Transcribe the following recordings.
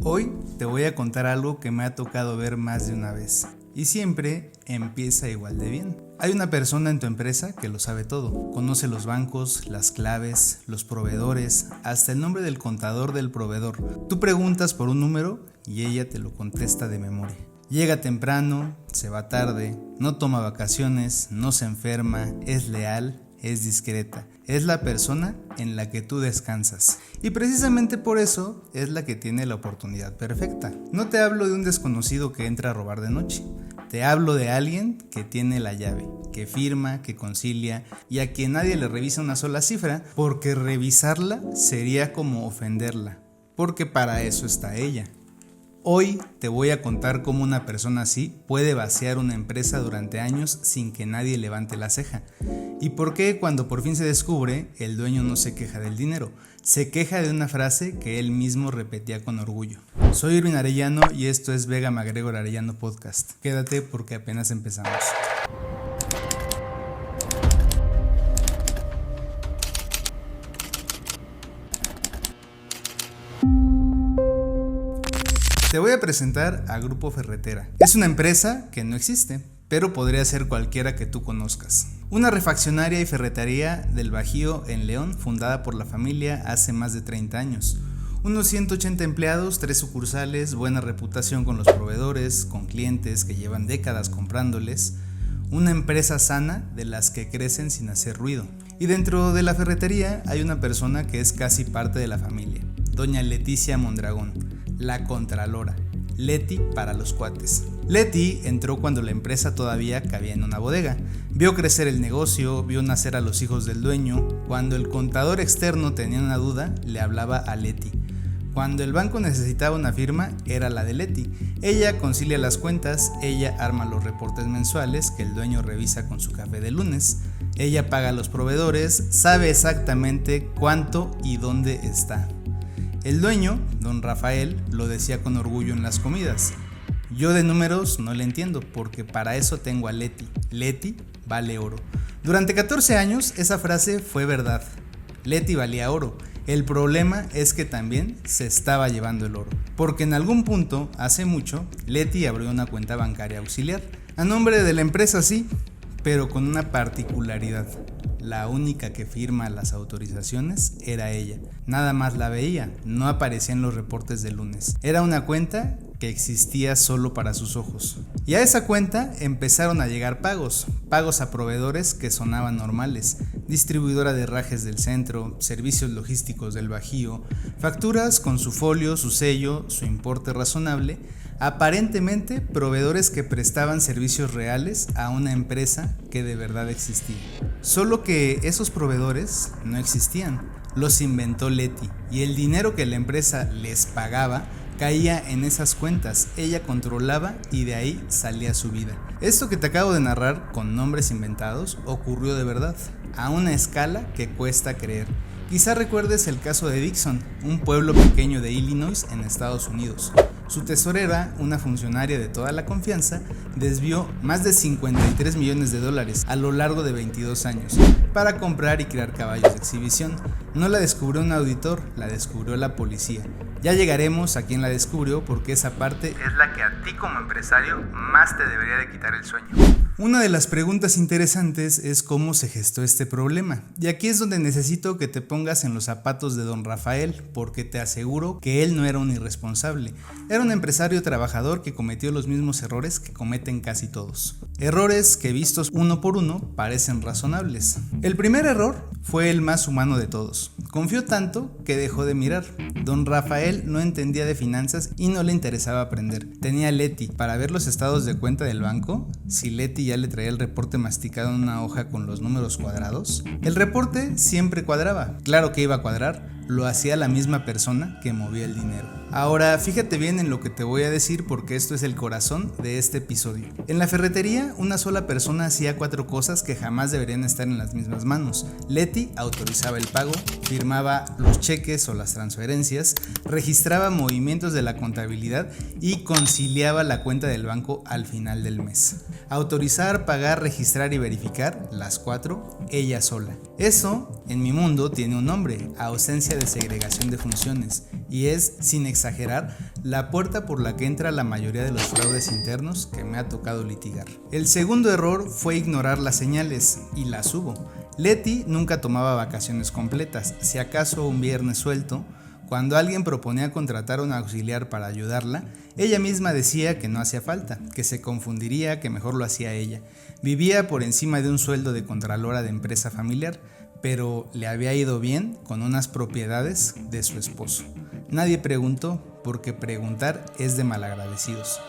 Hoy te voy a contar algo que me ha tocado ver más de una vez y siempre empieza igual de bien. Hay una persona en tu empresa que lo sabe todo, conoce los bancos, las claves, los proveedores, hasta el nombre del contador del proveedor. Tú preguntas por un número y ella te lo contesta de memoria. Llega temprano, se va tarde, no toma vacaciones, no se enferma, es leal, es discreta. Es la persona en la que tú descansas. Y precisamente por eso es la que tiene la oportunidad perfecta. No te hablo de un desconocido que entra a robar de noche. Te hablo de alguien que tiene la llave, que firma, que concilia y a quien nadie le revisa una sola cifra, porque revisarla sería como ofenderla, porque para eso está ella. Hoy te voy a contar cómo una persona así puede vaciar una empresa durante años sin que nadie levante la ceja. Y por qué cuando por fin se descubre, el dueño no se queja del dinero, se queja de una frase que él mismo repetía con orgullo. Soy Irvin Arellano y esto es Vega MacGregor Arellano Podcast. Quédate porque apenas empezamos. Te voy a presentar a Grupo Ferretera. Es una empresa que no existe, pero podría ser cualquiera que tú conozcas. Una refaccionaria y ferretería del Bajío en León, fundada por la familia hace más de 30 años. Unos 180 empleados, 3 sucursales, buena reputación con los proveedores, con clientes que llevan décadas comprándoles. Una empresa sana de las que crecen sin hacer ruido. Y dentro de la ferretería hay una persona que es casi parte de la familia, doña Leticia Mondragón, la contralora, Leti para los cuates. Leti entró cuando la empresa todavía cabía en una bodega. Vio crecer el negocio, vio nacer a los hijos del dueño. Cuando el contador externo tenía una duda, le hablaba a Leti. Cuando el banco necesitaba una firma, era la de Leti. Ella concilia las cuentas, ella arma los reportes mensuales que el dueño revisa con su café de lunes. Ella paga a los proveedores, sabe exactamente cuánto y dónde está. El dueño, don Rafael, lo decía con orgullo en las comidas. Yo de números no le entiendo, porque para eso tengo a Leti. Leti vale oro. Durante 14 años esa frase fue verdad. Leti valía oro. El problema es que también se estaba llevando el oro. Porque en algún punto, hace mucho, Leti abrió una cuenta bancaria auxiliar. A nombre de la empresa sí, pero con una particularidad. La única que firma las autorizaciones era ella. Nada más la veía, no aparecía en los reportes de lunes. Era una cuenta que existía solo para sus ojos. Y a esa cuenta empezaron a llegar pagos a proveedores que sonaban normales, distribuidora de herrajes del centro, servicios logísticos del Bajío, facturas con su folio, su sello, su importe razonable, aparentemente proveedores que prestaban servicios reales a una empresa que de verdad existía. Solo que esos proveedores no existían, los inventó Leti y el dinero que la empresa les pagaba caía en esas cuentas, ella controlaba y de ahí salía su vida. Esto que te acabo de narrar con nombres inventados ocurrió de verdad, a una escala que cuesta creer. Quizá recuerdes el caso de Dixon, un pueblo pequeño de Illinois en Estados Unidos. Su tesorera, una funcionaria de toda la confianza, desvió más de $53 millones a lo largo de 22 años para comprar y crear caballos de exhibición. No la descubrió un auditor, la descubrió la policía. Ya llegaremos a quien la descubrió porque esa parte es la que a ti como empresario más te debería de quitar el sueño. Una de las preguntas interesantes es cómo se gestó este problema. Y aquí es donde necesito que te pongas en los zapatos de don Rafael, porque te aseguro que él no era un irresponsable. Era un empresario trabajador que cometió los mismos errores que cometen casi todos. Errores que vistos uno por uno parecen razonables. El primer error fue el más humano de todos. Confió tanto que dejó de mirar. Don Rafael no entendía de finanzas y no le interesaba aprender. Tenía a Leti para ver los estados de cuenta del banco. Si Leti ya le traía el reporte masticado en una hoja con los números cuadrados, el reporte siempre cuadraba. Claro que iba a cuadrar, lo hacía la misma persona que movía el dinero. Ahora, fíjate bien en lo que te voy a decir porque esto es el corazón de este episodio. En la ferretería, una sola persona hacía 4 cosas que jamás deberían estar en las mismas manos. Leti autorizaba el pago, firmaba los cheques o las transferencias, registraba movimientos de la contabilidad y conciliaba la cuenta del banco al final del mes. Autorizar, pagar, registrar y verificar, las 4, ella sola. Eso, en mi mundo, tiene un nombre: ausencia de segregación de funciones, y es sin exagerar, la puerta por la que entra la mayoría de los fraudes internos que me ha tocado litigar. El segundo error fue ignorar las señales, y las hubo. Leti nunca tomaba vacaciones completas, si acaso un viernes suelto. Cuando alguien proponía contratar a un auxiliar para ayudarla, ella misma decía que no hacía falta, que se confundiría, que mejor lo hacía ella. Vivía por encima de un sueldo de contralora de empresa familiar, pero le había ido bien con unas propiedades de su esposo. Nadie preguntó, porque preguntar es de malagradecidos.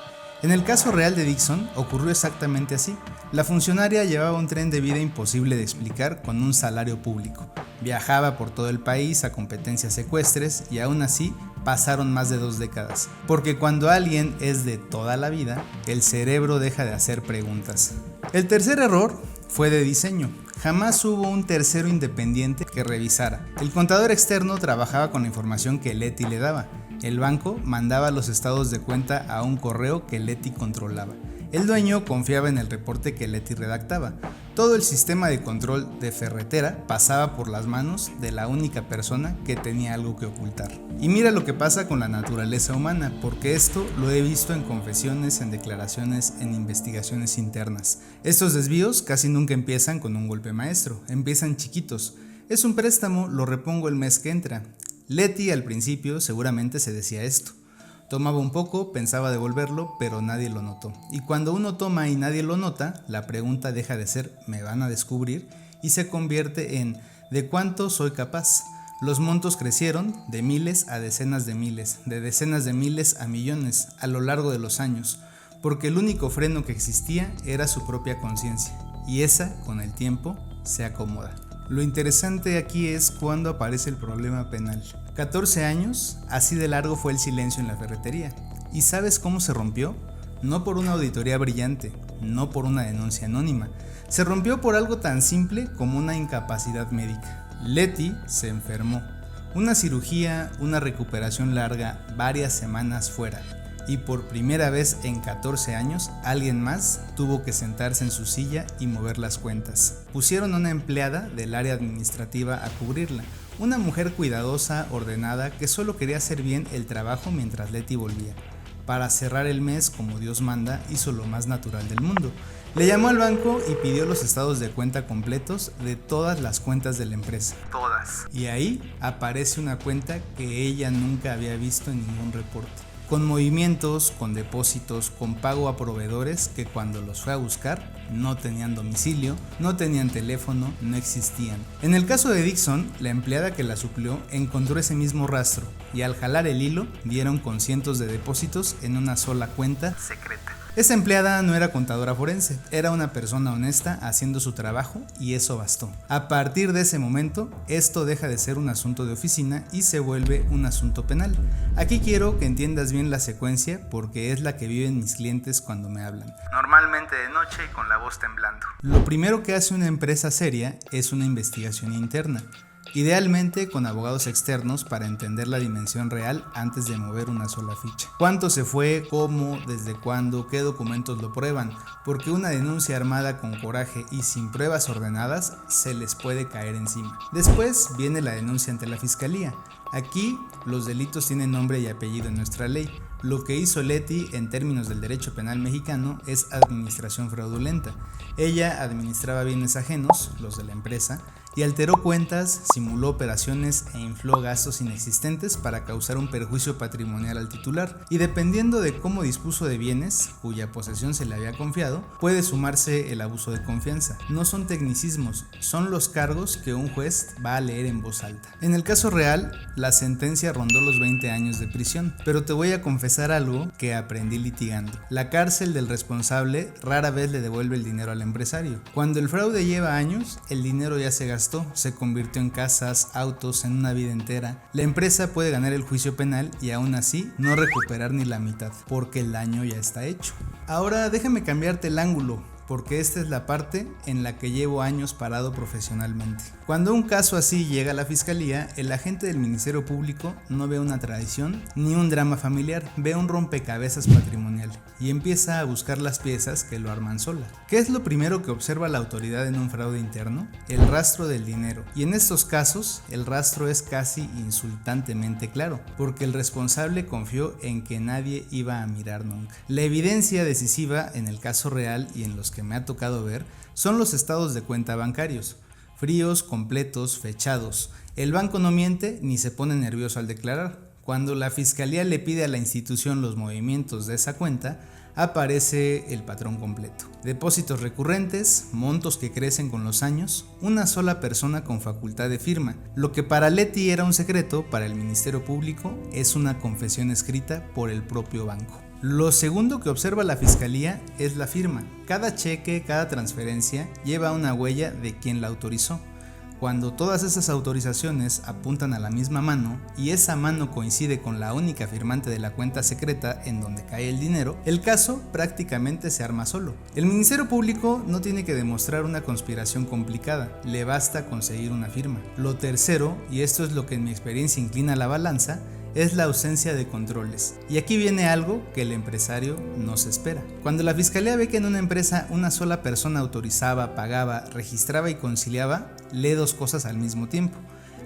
En el caso real de Dixon ocurrió exactamente así. La funcionaria llevaba un tren de vida imposible de explicar con un salario público. Viajaba por todo el país a competencias ecuestres y aún así pasaron más de 2 décadas. Porque cuando alguien es de toda la vida, el cerebro deja de hacer preguntas. El tercer error fue de diseño. Jamás hubo un tercero independiente que revisara. El contador externo trabajaba con la información que Leti le daba. El banco mandaba los estados de cuenta a un correo que Leti controlaba. El dueño confiaba en el reporte que Leti redactaba. Todo el sistema de control de Ferretera pasaba por las manos de la única persona que tenía algo que ocultar. Y mira lo que pasa con la naturaleza humana, porque esto lo he visto en confesiones, en declaraciones, en investigaciones internas. Estos desvíos casi nunca empiezan con un golpe maestro, empiezan chiquitos. Es un préstamo, lo repongo el mes que entra. Leti al principio seguramente se decía esto. Tomaba un poco, pensaba devolverlo, pero nadie lo notó. Y cuando uno toma y nadie lo nota, la pregunta deja de ser ¿me van a descubrir? Y se convierte en ¿de cuánto soy capaz? Los montos crecieron de miles a decenas de miles, de decenas de miles a millones a lo largo de los años, porque el único freno que existía era su propia conciencia, y esa, con el tiempo, se acomoda. Lo interesante aquí es cuando aparece el problema penal. 14 años, así de largo fue el silencio en la ferretería. ¿Y sabes cómo se rompió? No por una auditoría brillante, no por una denuncia anónima. Se rompió por algo tan simple como una incapacidad médica. Leti se enfermó. Una cirugía, una recuperación larga, varias semanas fuera. Y por primera vez en 14 años, alguien más tuvo que sentarse en su silla y mover las cuentas. Pusieron a una empleada del área administrativa a cubrirla, una mujer cuidadosa, ordenada, que solo quería hacer bien el trabajo mientras Leti volvía. Para cerrar el mes, como Dios manda, hizo lo más natural del mundo. Le llamó al banco y pidió los estados de cuenta completos de todas las cuentas de la empresa. Todas. Y ahí aparece una cuenta que ella nunca había visto en ningún reporte. Con movimientos, con depósitos, con pago a proveedores que cuando los fue a buscar no tenían domicilio, no tenían teléfono, no existían. En el caso de Dixon, la empleada que la suplió encontró ese mismo rastro y al jalar el hilo dieron con cientos de depósitos en una sola cuenta secreta. Esa empleada no era contadora forense, era una persona honesta haciendo su trabajo y eso bastó. A partir de ese momento, esto deja de ser un asunto de oficina y se vuelve un asunto penal. Aquí quiero que entiendas bien la secuencia porque es la que viven mis clientes cuando me hablan. Normalmente de noche y con la voz temblando. Lo primero que hace una empresa seria es una investigación interna. Idealmente con abogados externos para entender la dimensión real antes de mover una sola ficha. ¿Cuánto se fue? ¿Cómo? ¿Desde cuándo? ¿Qué documentos lo prueban? Porque una denuncia armada con coraje y sin pruebas ordenadas se les puede caer encima. Después viene la denuncia ante la fiscalía. Aquí los delitos tienen nombre y apellido en nuestra ley. Lo que hizo Leti en términos del derecho penal mexicano es administración fraudulenta. Ella administraba bienes ajenos, los de la empresa, y alteró cuentas, simuló operaciones e infló gastos inexistentes para causar un perjuicio patrimonial al titular. Y dependiendo de cómo dispuso de bienes, cuya posesión se le había confiado, puede sumarse el abuso de confianza. No son tecnicismos, son los cargos que un juez va a leer en voz alta. En el caso real, la sentencia rondó los 20 años de prisión, pero te voy a confesar algo que aprendí litigando. La cárcel del responsable rara vez le devuelve el dinero al empresario. Cuando el fraude lleva años, el dinero ya se gastó, se convirtió en casas, autos, en una vida entera. La empresa puede ganar el juicio penal y aún así no recuperar ni la mitad, porque el daño ya está hecho. Ahora déjame cambiarte el ángulo, porque esta es la parte en la que llevo años parado profesionalmente. Cuando un caso así llega a la fiscalía, el agente del Ministerio Público no ve una traición ni un drama familiar, ve un rompecabezas patrimonial y empieza a buscar las piezas que lo arman sola. ¿Qué es lo primero que observa la autoridad en un fraude interno? El rastro del dinero. Y en estos casos, el rastro es casi insultantemente claro, porque el responsable confió en que nadie iba a mirar nunca. La evidencia decisiva en el caso real y en los que me ha tocado ver son los estados de cuenta bancarios. Fríos, completos, fechados. El banco no miente ni se pone nervioso al declarar. Cuando la fiscalía le pide a la institución los movimientos de esa cuenta, aparece el patrón completo. Depósitos recurrentes, montos que crecen con los años, una sola persona con facultad de firma. Lo que para Leti era un secreto, para el Ministerio Público es una confesión escrita por el propio banco. Lo segundo que observa la fiscalía es la firma. Cada cheque, cada transferencia lleva una huella de quien la autorizó. Cuando todas esas autorizaciones apuntan a la misma mano y esa mano coincide con la única firmante de la cuenta secreta en donde cae el dinero, el caso prácticamente se arma solo. El Ministerio Público no tiene que demostrar una conspiración complicada, le basta conseguir una firma. Lo tercero, y esto es lo que en mi experiencia inclina la balanza, es la ausencia de controles. Y aquí viene algo que el empresario no se espera. Cuando la fiscalía ve que en una empresa una sola persona autorizaba, pagaba, registraba y conciliaba, lee dos cosas al mismo tiempo.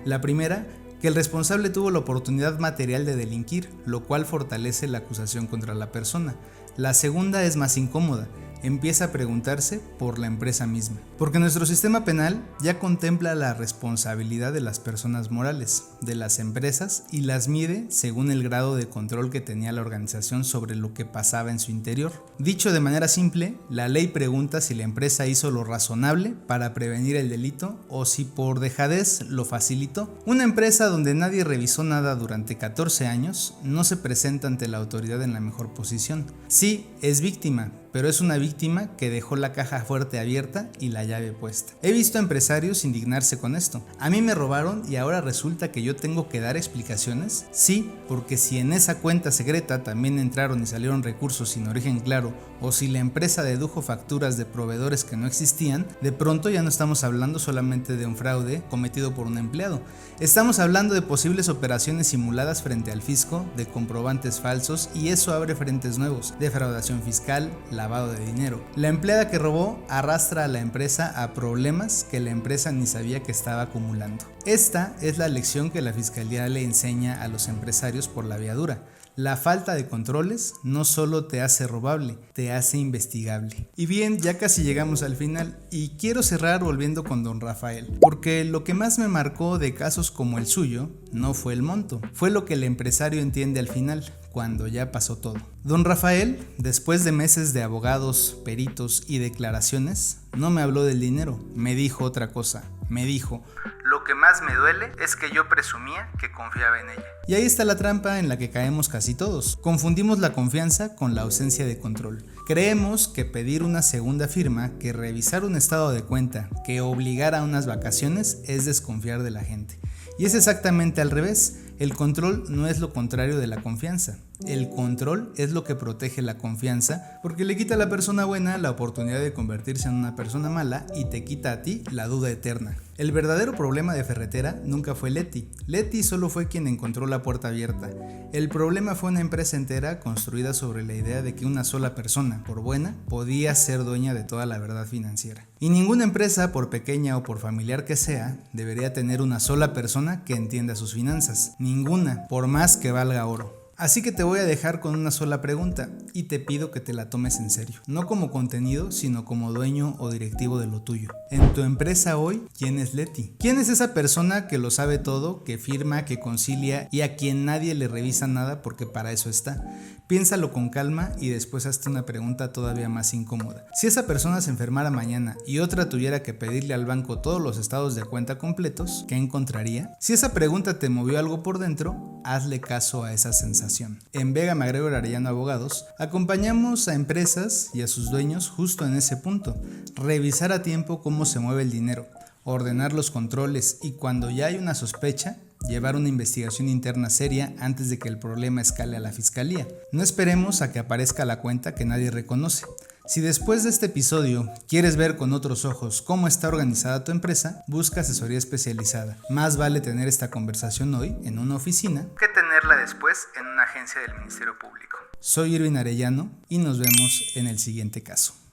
La primera, que el responsable tuvo la oportunidad material de delinquir, lo cual fortalece la acusación contra la persona. La segunda es más incómoda. Empieza a preguntarse por la empresa misma, porque nuestro sistema penal ya contempla la responsabilidad de las personas morales, de las empresas, y las mide según el grado de control que tenía la organización sobre lo que pasaba en su interior. Dicho de manera simple, la ley pregunta si la empresa hizo lo razonable para prevenir el delito o si por dejadez lo facilitó. Una empresa donde nadie revisó nada durante 14 años no se presenta ante la autoridad en la mejor posición. Sí, es víctima, pero es una víctima que dejó la caja fuerte abierta y la llave puesta. He visto empresarios indignarse con esto. A mí me robaron y ahora resulta que yo tengo que dar explicaciones. Sí, porque si en esa cuenta secreta también entraron y salieron recursos sin origen claro, o si la empresa dedujo facturas de proveedores que no existían, de pronto ya no estamos hablando solamente de un fraude cometido por un empleado. Estamos hablando de posibles operaciones simuladas frente al fisco, de comprobantes falsos, y eso abre frentes nuevos: defraudación fiscal, lavado de dinero. La empleada que robó arrastra a la empresa a problemas que la empresa ni sabía que estaba acumulando. Esta es la lección que la fiscalía le enseña a los empresarios por la vía dura. La falta de controles no solo te hace robable, te hace investigable. Y bien, ya casi llegamos al final y quiero cerrar volviendo con don Rafael, porque lo que más me marcó de casos como el suyo no fue el monto, fue lo que el empresario entiende al final, cuando ya pasó todo. Don Rafael, después de meses de abogados, peritos y declaraciones, no me habló del dinero, me dijo otra cosa. Me dijo: lo que más me duele es que yo presumía que confiaba en ella. Y ahí está la trampa en la que caemos casi todos. Confundimos la confianza con la ausencia de control. Creemos que pedir una segunda firma, que revisar un estado de cuenta, que obligar a unas vacaciones es desconfiar de la gente. Y es exactamente al revés. El control no es lo contrario de la confianza. El control es lo que protege la confianza, porque le quita a la persona buena la oportunidad de convertirse en una persona mala y te quita a ti la duda eterna. El verdadero problema de Ferretera nunca fue Leti. Leti solo fue quien encontró la puerta abierta. El problema fue una empresa entera construida sobre la idea de que una sola persona, por buena, podía ser dueña de toda la verdad financiera. Y ninguna empresa, por pequeña o por familiar que sea, debería tener una sola persona que entienda sus finanzas. Ninguna, por más que valga oro. Así que te voy a dejar con una sola pregunta y te pido que te la tomes en serio, no como contenido, sino como dueño o directivo de lo tuyo. En tu empresa hoy, ¿quién es Leti? ¿Quién es esa persona que lo sabe todo, que firma, que concilia y a quien nadie le revisa nada porque para eso está? Piénsalo con calma y después hazte una pregunta todavía más incómoda. Si esa persona se enfermara mañana y otra tuviera que pedirle al banco todos los estados de cuenta completos, ¿qué encontraría? Si esa pregunta te movió algo por dentro, hazle caso a esa sensación. En Vega MacGregor Arellano Abogados, acompañamos a empresas y a sus dueños justo en ese punto. Revisar a tiempo cómo se mueve el dinero, ordenar los controles y cuando ya hay una sospecha, llevar una investigación interna seria antes de que el problema escale a la fiscalía. No esperemos a que aparezca la cuenta que nadie reconoce. Si después de este episodio quieres ver con otros ojos cómo está organizada tu empresa, busca asesoría especializada. Más vale tener esta conversación hoy en una oficina que tenerla después en una agencia del Ministerio Público. Soy Irvin Arellano y nos vemos en el siguiente caso.